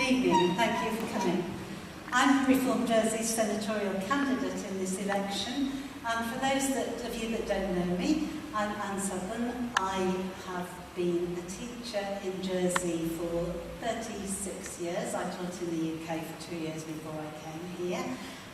evening and thank you for coming. I'm Reform Jersey's Senatorial candidate in this election, and for those of you that don't know me, I'm Anne Southern. I have been a teacher in Jersey for 36 years. I taught in the UK for 2 years before I came here.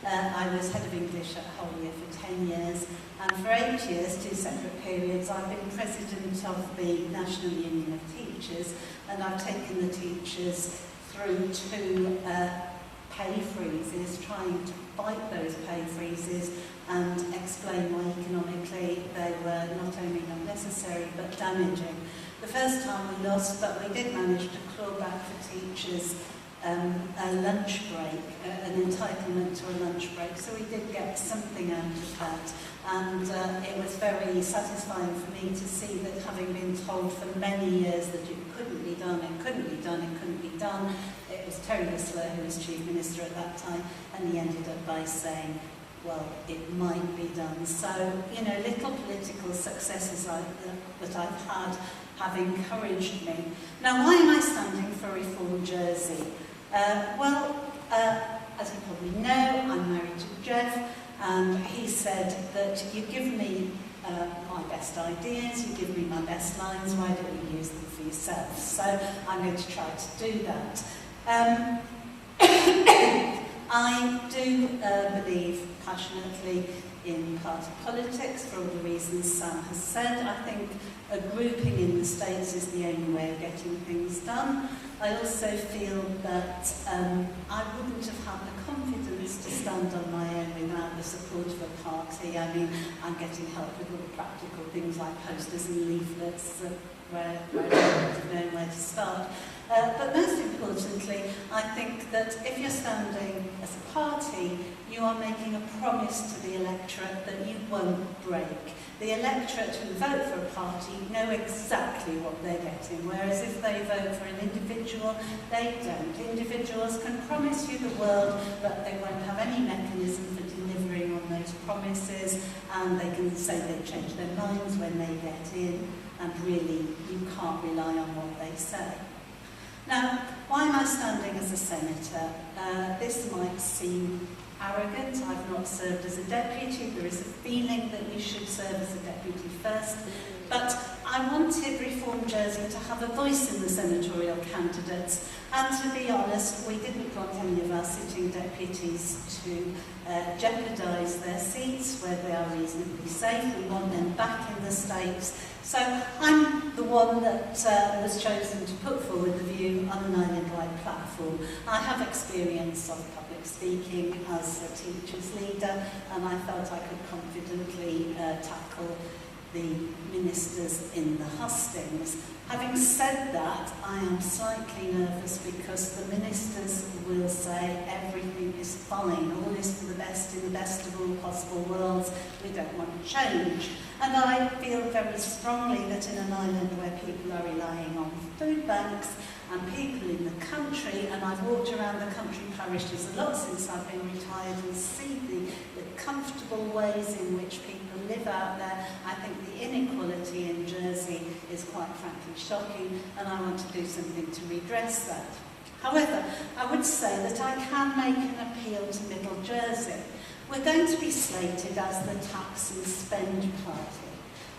I was head of English at Hollier for 10 years, and for 8 years, 2 separate periods, I've been president of the National Union of Teachers, and I've taken the teachers through 2 pay freezes, trying to fight those pay freezes and explain why economically they were not only not necessary but damaging. The first time we lost, but we did manage to claw back for teachers a lunch break, an entitlement to a lunch break, so we did get something out of that, and it was very satisfying for me to see that, having been told for many years that it couldn't be done, it couldn't be done, it couldn't be done. It was Terry Whistler who was Chief Minister at that time, and he ended up by saying, well, it might be done. So, you know, little political successes that I've had have encouraged me. Now, why am I standing for Reform Jersey? As you probably know, I'm married to Jeff, and he said that you give me my best ideas, you give me my best lines, why don't you use them for yourself? So I'm going to try to do that. I do believe passionately in party politics for all the reasons Sam has said. I think a grouping in the States is the only way of getting things done. I also feel that I wouldn't have had the confidence to stand on my own without the support of a party. I mean, I'm getting help with all the practical things like posters and leaflets where I don't know where to start. But most importantly, I think that if you're standing as a party, you are making a promise to the electorate that you won't break. The electorate who vote for a party know exactly what they're getting, whereas if they vote for an individual, they don't. Individuals can promise you the world, but they won't have any mechanism for delivering on those promises, and they can say they change their minds when they get in, and really you can't rely on what they say. Now, why am I standing as a senator? This might seem arrogant. I've not served as a deputy. There is a feeling that you should serve as a deputy first. But I wanted Reform Jersey to have a voice in the senatorial candidates. And to be honest, we didn't want any of our sitting deputies to jeopardise their seats where they are reasonably safe. We want them back in the States. So I'm the one that was chosen to put forward the view on an island-wide platform. I have experience of public speaking as a teacher's leader, and I felt I could confidently tackle the ministers in the hustings. Having said that, I am slightly nervous because the ministers will say everything is fine, all is for the best in the best of all possible worlds, we don't want change. And I feel very strongly that in an island where people are relying on food banks and people in the country, and I've walked around the country parishes a lot since I've been retired and see the comfortable ways in which people live out there, I think the inequality in Jersey is quite frankly shocking, and I want to do something to redress that. However, I would say that I can make an appeal to Middle Jersey. We're going to be slated as the tax and spend party.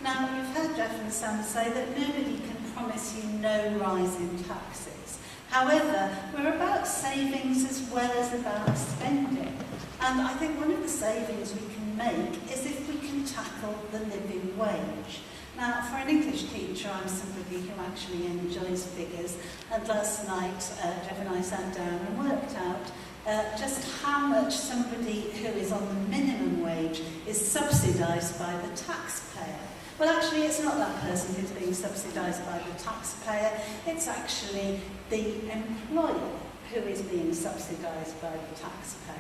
Now, you've heard Jeff and Sam say that nobody can promise you no rise in taxes. However, we're about savings as well as about spending. And I think one of the savings we can make is if we can tackle the living wage. Now, for an English teacher, I'm somebody who actually enjoys figures, and last night Jeff and I sat down and worked out just how much somebody who is on the minimum wage is subsidised by the taxpayer. Well, actually, it's not that person who's being subsidised by the taxpayer, it's actually the employer who is being subsidised by the taxpayer.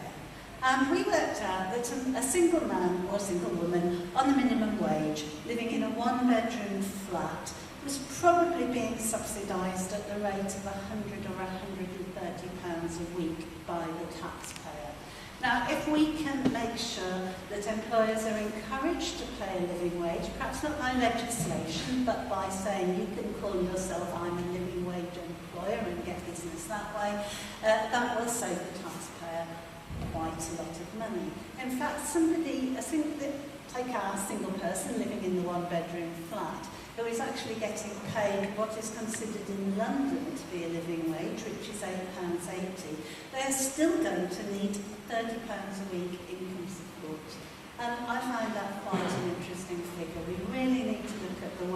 And we worked out that a single man or single woman on the minimum wage, living in a one-bedroom flat, was probably being subsidised at the rate of £100 or £130 a week by the taxpayer. Now, if we can make sure that employers are encouraged to pay a living wage, perhaps not by legislation, but by saying you can call yourself I'm a living wage employer and get business that way, that will save the taxpayer quite a lot of money. In fact, somebody, I think that, take our single person living in the one-bedroom flat, who is actually getting paid what is considered in London to be a living wage, which is £8.80, they're still going to need £30 a week income support. And I find that quite an interesting figure. We really need to look at the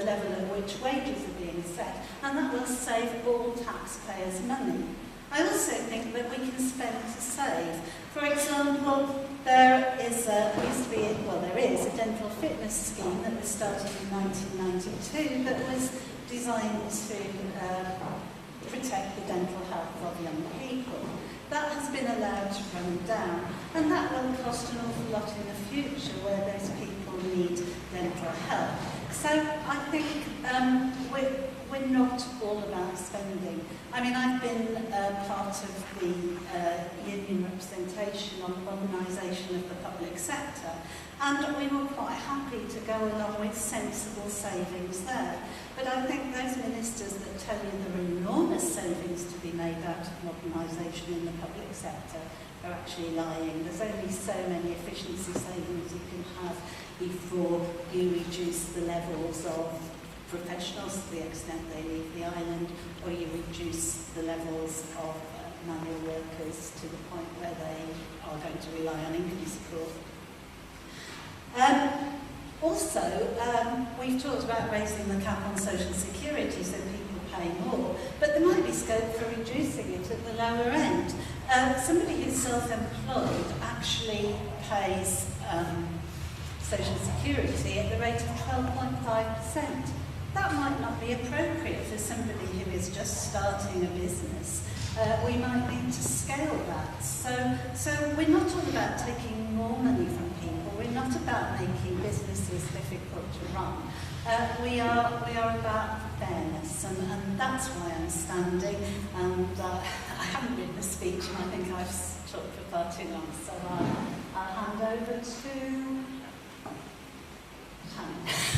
level at which wages are being set, and that will save all taxpayers money. I also think that we can spend to save. For example, there is a dental fitness scheme that was started in 1992 that was designed to protect the dental health of young people. That has been allowed to run down, and that will cost an awful lot in the future where those people need dental help. So I think we're not all about spending. I mean, I've been part of the union representation on the modernisation of the public sector, and we were quite happy to go along with sensible savings there. But I think those ministers that tell you there are enormous savings to be made out of modernisation in the public sector are actually lying. There's only so many efficiency savings you can have before you reduce the levels of professionals to the extent they leave the island, or you reduce the levels of manual workers to the point where they are going to rely on income support. We've talked about raising the cap on social security so people pay more, but there might be scope for reducing it at the lower end. Somebody who's self-employed actually pays social security at the rate of 12.5%. That might not be appropriate for somebody who is just starting a business. We might need to scale that. So we're not all about taking more money from people. We're not about making businesses difficult to run. We are about fairness, and that's why I'm standing. And I haven't written a speech, and I think I've talked for far too long. So I'll hand over to Hannah.